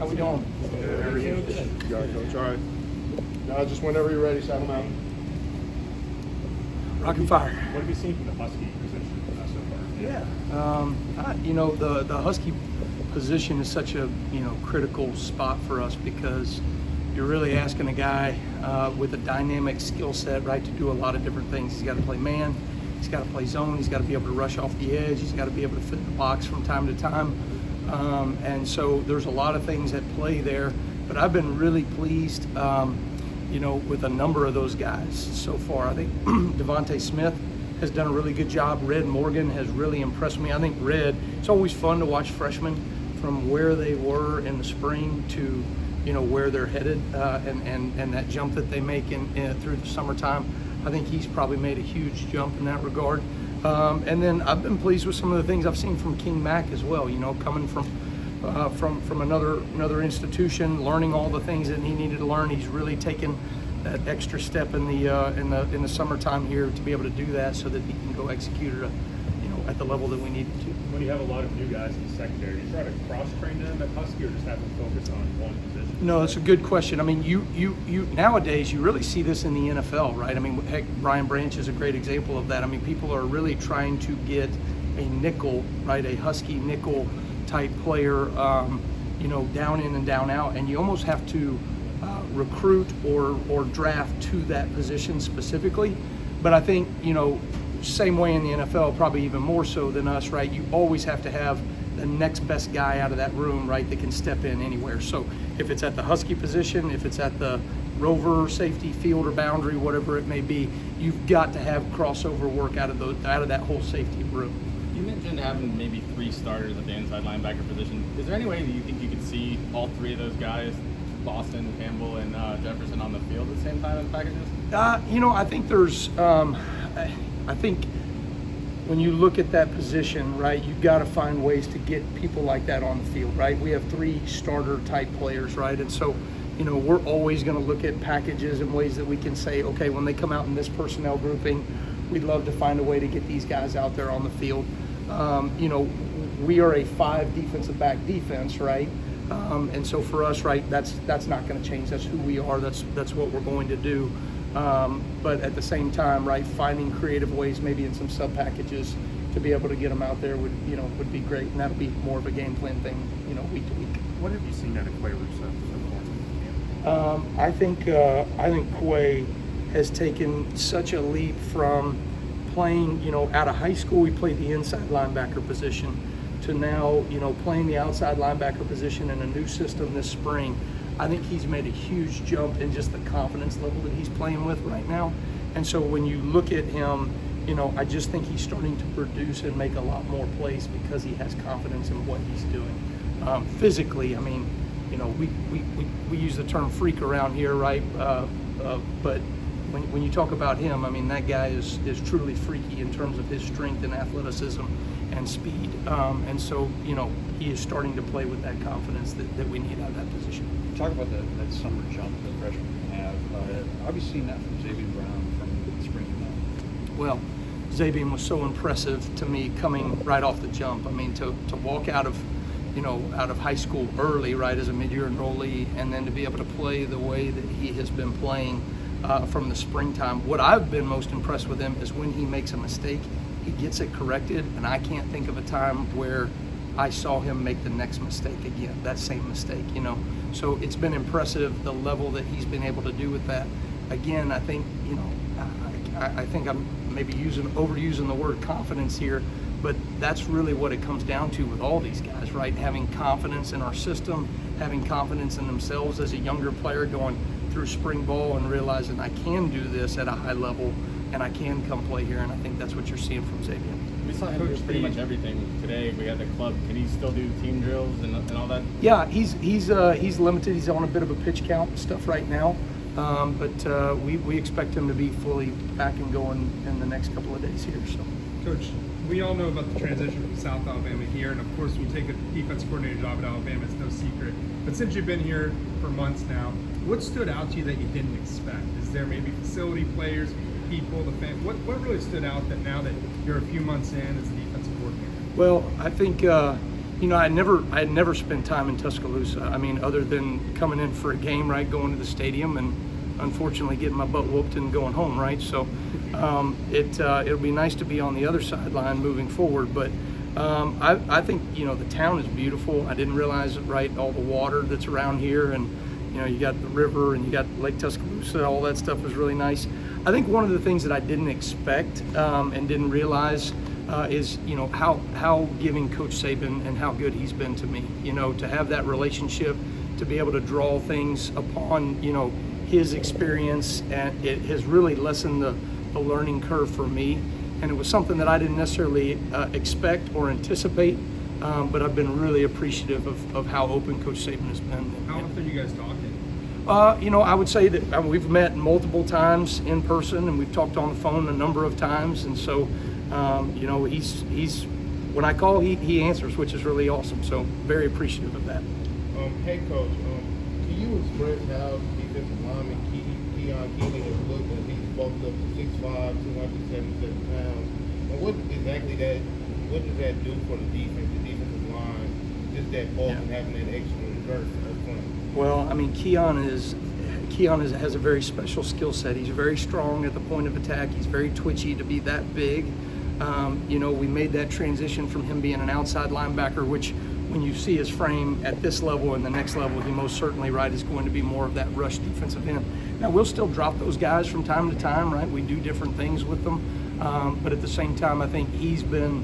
How we doing? Good. How are you? You all right, Coach? All right. Just whenever you're ready, saddle mount. Rock and fire. What have you seen from the Husky position so far? Yeah. The Husky position is such a critical spot for us because you're really asking a guy with a dynamic skill set, right, to do a lot of different things. He's got to play man, he's got to play zone, he's got to be able to rush off the edge, he's got to be able to fit in the box from time to time. And so there's a lot of things at play there, but I've been really pleased, with a number of those guys so far. I think Devontae Smith has done a really good job. Red Morgan has really impressed me. I think Red, it's always fun to watch freshmen from where they were in the spring to where they're headed, and that jump that they make in through the summertime. I think he's probably made a huge jump in that regard. And then I've been pleased with some of the things I've seen from Kane Wommack as well. Coming from another institution, learning all the things that he needed to learn. He's really taken that extra step in the summertime here to be able to do that, so that he can go execute it at the level that we need to. When you have a lot of new guys in the secondary, do you try to cross-train them at Husky or just have them focus on one position? No, that's a good question. I mean, you nowadays you really see this in the NFL, right? I mean, heck, Brian Branch is a great example of that. I mean, people are really trying to get a nickel, right, a Husky nickel type player, down in and down out, and you almost have to recruit or draft to that position specifically. But I think, same way in the NFL, probably even more so than us, right? You always have to have the next best guy out of that room, right, that can step in anywhere. So if it's at the Husky position, if it's at the rover, safety, field, or boundary, whatever it may be, you've got to have crossover work out of that whole safety room. You mentioned having maybe 3 starters at the inside linebacker position. Is there any way that you think you could see all 3 of those guys, Boston, Campbell, and Jefferson, on the field at the same time as packages? I think there's, I think when you look at that position, right, you've got to find ways to get people like that on the field, right? We have 3 starter type players, right? And so, we're always going to look at packages and ways that we can say, okay, when they come out in this personnel grouping, we'd love to find a way to get these guys out there on the field. We are a 5 defensive back defense, right? And so for us, right, that's not going to change. That's who we are. That's what we're going to do. But at the same time, right, finding creative ways, maybe in some sub packages, to be able to get them out there would be great, and that'll be more of a game plan thing, week to week. What have you seen out of Quay Russo so far? I think Quay has taken such a leap from playing, out of high school. We played the inside linebacker position to now, playing the outside linebacker position in a new system this spring. I think he's made a huge jump in just the confidence level that he's playing with right now. And so when you look at him, I just think he's starting to produce and make a lot more plays because he has confidence in what he's doing. Physically, I mean, we use the term freak around here, right? But when you talk about him, I mean, that guy is truly freaky in terms of his strength and athleticism and speed. And so, he is starting to play with that confidence that we need out of that position. Talk about that summer jump that freshmen can have. Have you seen that from Xavier Brown from the spring to now? Well, Xavier was so impressive to me coming right off the jump. I mean, to walk out of high school early, right, as a mid-year enrollee, and then to be able to play the way that he has been playing from the springtime. What I've been most impressed with him is when he makes a mistake, he gets it corrected, and I can't think of a time where I saw him make the next mistake again, that same mistake, So it's been impressive, the level that he's been able to do with that. Again, I think, I think I'm maybe overusing the word confidence here, but that's really what it comes down to with all these guys, right? Having confidence in our system, having confidence in themselves as a younger player going through spring ball and realizing I can do this at a high level and I can come play here, and I think that's what you're seeing from Xavier. We saw him do pretty much everything today. We had the club. Can he still do team drills and all that? Yeah, he's limited. He's on a bit of a pitch count stuff right now, but we expect him to be fully back and going in the next couple of days here. So, Coach, we all know about the transition from South Alabama here, and of course, when you take a defense coordinator job at Alabama, it's no secret. But since you've been here for months now, what stood out to you that you didn't expect? Is there maybe facility players, people, the fan? What really stood out that now that you're a few months in as a defensive coordinator? Well, I think I had never spent time in Tuscaloosa. I mean, other than coming in for a game, right, going to the stadium, and unfortunately getting my butt whooped and going home, right. So it'll be nice to be on the other sideline moving forward. But I think the town is beautiful. I didn't realize it, right, all the water that's around here, and you got the river and you got Lake Tuscaloosa. All that stuff is really nice. I think one of the things that I didn't expect and didn't realize is how giving Coach Saban and how good he's been to me. To have that relationship, to be able to draw things upon his experience, and it has really lessened the learning curve for me. And it was something that I didn't necessarily expect or anticipate, but I've been really appreciative of how open Coach Saban has been. How often are you guys talking? I would say that we've met multiple times in person, and we've talked on the phone a number of times. And so, he's when I call, he answers, which is really awesome. So very appreciative of that. Hey, Coach, can you express how defensive lineman Keion Kendrick has looked as he's bulked up to 6'5", 277 pounds? And what does that do for the defensive line, just that bulk and having that extra girth up front? Well, I mean, Keion has a very special skill set. He's very strong at the point of attack. He's very twitchy to be that big. We made that transition from him being an outside linebacker, which when you see his frame at this level and the next level, he most certainly, is going to be more of that rush defensive end. Now, we'll still drop those guys from time to time, right? We do different things with them. But at the same time, I think he's been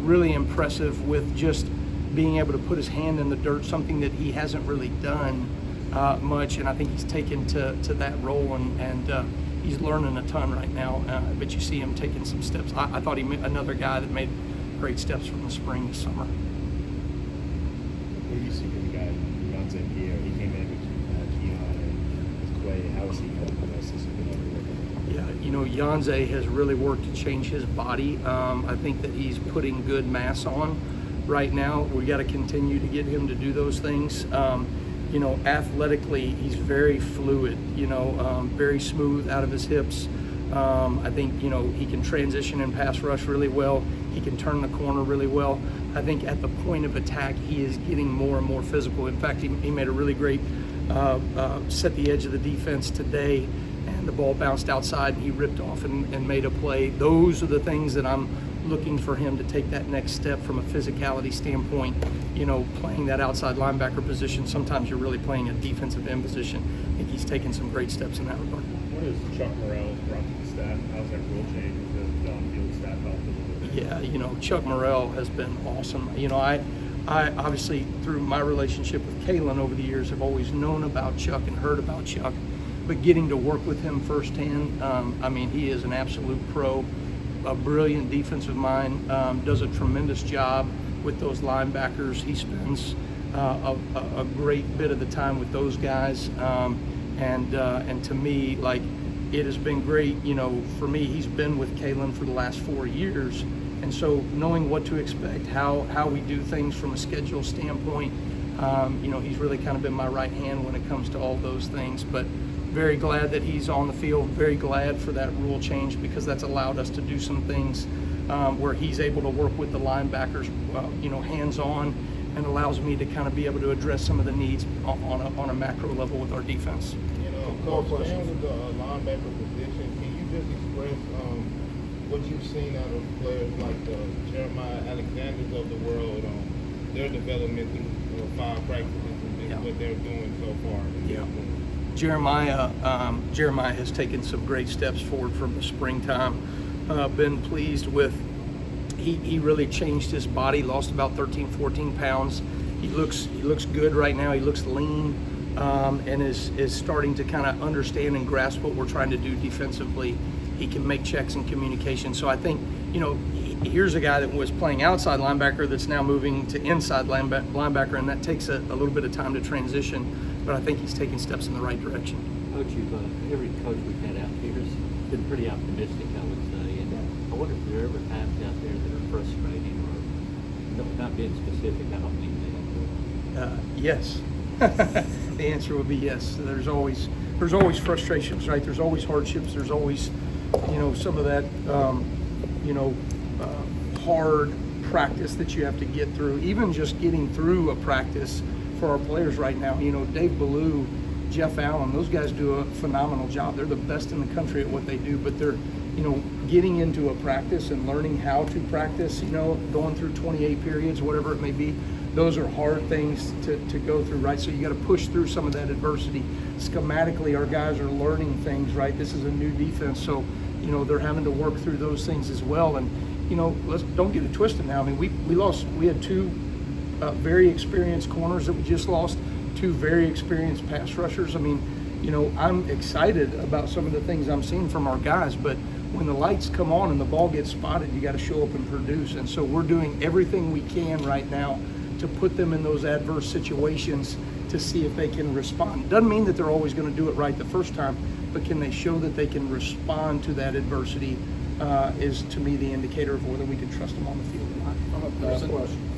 really impressive with just being able to put his hand in the dirt, something that he hasn't really done much. And I think he's taken to that role, and he's learning a ton right now. But you see him taking some steps. I thought another guy that made great steps from the spring this summer. What do you see from the guy, Jon Piuman? He came in with Keion and with Quay. How is he helping us this week? Yeah, Jonze has really worked to change his body. I think that he's putting good mass on right now. We got to continue to get him to do those things. Athletically, he's very fluid, very smooth out of his hips. I think, he can transition and pass rush really well. He can turn the corner really well. I think at the point of attack, he is getting more and more physical. In fact, he made a really great set the edge of the defense today, and the ball bounced outside and he ripped off and made a play. Those are the things that I'm looking for him to take that next step from a physicality standpoint. Playing that outside linebacker position, sometimes you're really playing a defensive end position. I think he's taken some great steps in that regard. What has Chuck Morell brought to the staff? How's that rule change with the on-field staff helped a little bit? Yeah, Chuck Morell has been awesome. I obviously, through my relationship with Kalen over the years, have always known about Chuck and heard about Chuck, but getting to work with him firsthand, he is an absolute pro, a brilliant defensive mind, does a tremendous job with those linebackers. He spends a great bit of the time with those guys, and to me, it has been great. For me, he's been with Kalen for the last 4 years, and so knowing what to expect, how we do things from a schedule standpoint, he's really kind of been my right hand when it comes to all those things. But very glad that he's on the field, very glad for that rule change, because that's allowed us to do some things where he's able to work with the linebackers, hands-on, and allows me to kind of be able to address some of the needs on a macro level with our defense. Coach, staying with the linebacker position, can you just express what you've seen out of players like the Jeremiah Alexanders of the world, their development through 5 practices and what they're doing so far? Yeah. Jeremiah has taken some great steps forward from the springtime. Been pleased with, he really changed his body, lost about 13, 14 pounds. He looks good right now. He looks lean, and is starting to kind of understand and grasp what we're trying to do defensively. He can make checks and communication. So I think, here's a guy that was playing outside linebacker that's now moving to inside linebacker, and that takes a little bit of time to transition. But I think he's taking steps in the right direction. Coach, every coach we've had out here has been pretty optimistic, I would say. And I wonder if there are ever times out there that are frustrating, or not being specific, I don't mean that. Yes. The answer would be yes. There's always frustrations, right? There's always hardships. There's always, some of that, hard practice that you have to get through, even just getting through a practice for our players right now. You know, Dave Ballou, Jeff Allen, those guys do a phenomenal job. They're the best in the country at what they do, but they're, you know, getting into a practice and learning how to practice, you know, going through 28 periods, whatever it may be. Those are hard things to go through, right? So you got to push through some of that adversity. Schematically, our guys are learning things, right? This is a new defense, so, you know, they're having to work through those things as well. And, you know, don't get it twisted now. I mean, we had two very experienced corners that we just lost, two very experienced pass rushers. I mean, you know, I'm excited about some of the things I'm seeing from our guys, but when the lights come on and the ball gets spotted, you got to show up and produce. And so we're doing everything we can right now to put them in those adverse situations to see if they can respond. Doesn't mean that they're always going to do it right the first time, but can they show that they can respond to that adversity is, to me, the indicator of whether we can trust them on the field or not.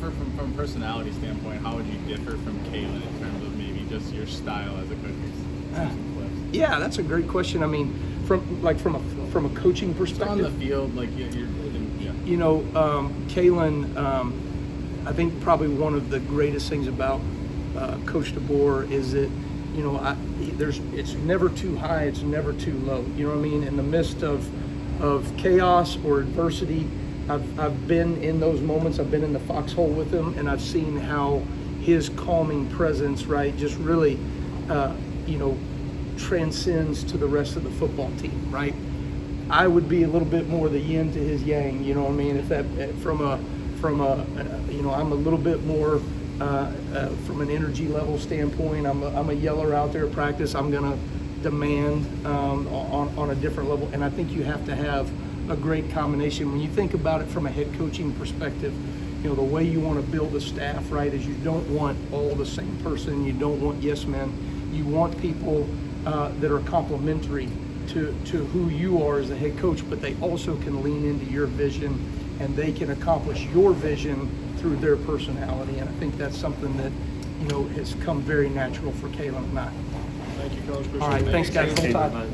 From a personality standpoint, how would you differ from Keion in terms of maybe just your style as a coach? Yeah, that's a great question. I mean, from a coaching perspective, on the field, like yeah. You know, Keion, I think probably one of the greatest things about Coach DeBoer is that, you know, it's never too high, it's never too low. You know what I mean? In the midst of chaos or adversity, I've been in those moments. I've been in the foxhole with him, and I've seen how his calming presence, right, just really, you know, transcends to the rest of the football team, right? I would be a little bit more the yin to his yang. You know what I mean? If that from a you know, I'm a little bit more from an energy level standpoint. I'm a yeller out there at practice. I'm gonna demand on a different level, and I think you have to have a great combination. When you think about it from a head coaching perspective, you know, the way you want to build a staff, right, is you don't want all the same person. You don't want yes men. You want people that are complementary to who you are as a head coach, but they also can lean into your vision, and they can accomplish your vision through their personality. And I think that's something that, you know, has come very natural for Keion and I. Thank you, Coach. All right, thanks guys. Hold tight.